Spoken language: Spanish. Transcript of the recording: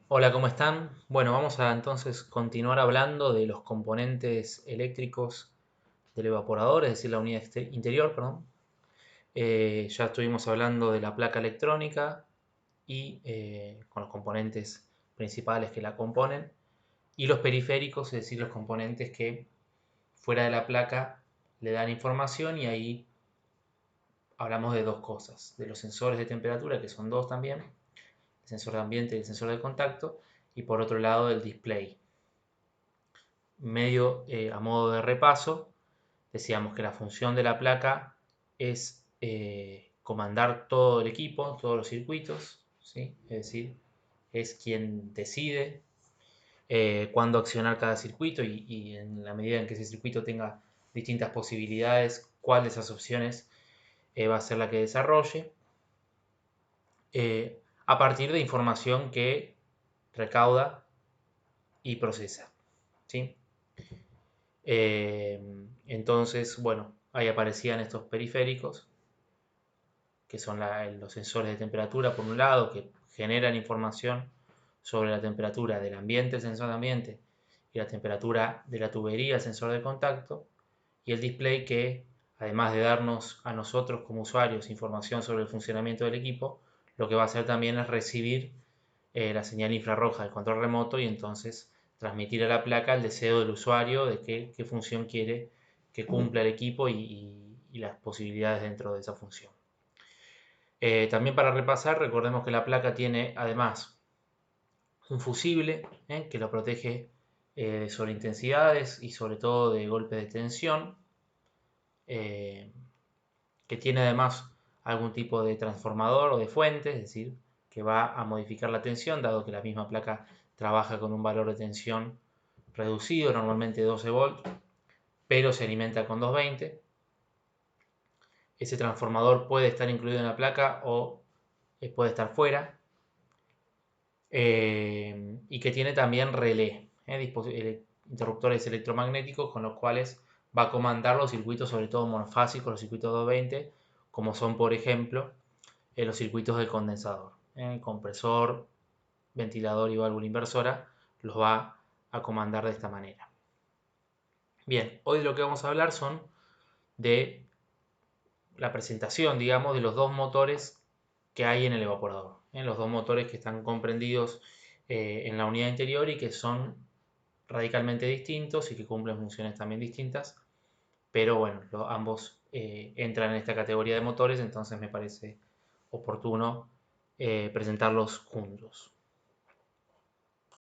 Hola, ¿cómo están? Bueno, vamos a entonces continuar hablando de los componentes eléctricos del evaporador, es decir, la unidad interior, perdón. Ya estuvimos hablando de la placa electrónica y con los componentes principales que la componen, y los periféricos, es decir, los componentes que fuera de la placa le dan información, y ahí hablamos de dos cosas, de los sensores de temperatura, que son dos también, el sensor de ambiente y el sensor de contacto, y por otro lado del display. Medio a modo de repaso, decíamos que la función de la placa es comandar todo el equipo, todos los circuitos, ¿sí? Es decir, es quien decide cuándo accionar cada circuito y en la medida en que ese circuito tenga distintas posibilidades, cuál de esas opciones va a ser la que desarrolle, a partir de información que recauda y procesa, ¿sí? Entonces, bueno, ahí aparecían estos periféricos, que son los sensores de temperatura, por un lado, que generan información sobre la temperatura del ambiente, el sensor de ambiente, y la temperatura de la tubería, el sensor de contacto, y el display que, además de darnos a nosotros como usuarios información sobre el funcionamiento del equipo, lo que va a hacer también es recibir la señal infrarroja del control remoto y entonces transmitir a la placa el deseo del usuario de qué función quiere que cumpla el equipo y las posibilidades dentro de esa función. También para repasar, recordemos que la placa tiene además un fusible que lo protege de sobreintensidades y sobre todo de golpes de tensión, eh, que tiene además algún tipo de transformador o de fuente, es decir, que va a modificar la tensión, dado que la misma placa trabaja con un valor de tensión reducido, normalmente 12 volts, pero se alimenta con 220. Ese transformador puede estar incluido en la placa o puede estar fuera, y que tiene también relé, interruptores electromagnéticos con los cuales va a comandar los circuitos, sobre todo monofásicos, los circuitos 220, como son por ejemplo los circuitos del condensador. Compresor, ventilador y válvula inversora los va a comandar de esta manera. Bien, hoy lo que vamos a hablar son de la presentación, digamos, de los dos motores que hay en el evaporador. Los dos motores que están comprendidos en la unidad interior y que son radicalmente distintos y que cumplen funciones también distintas, pero bueno, ambos entran en esta categoría de motores, entonces me parece oportuno presentarlos juntos.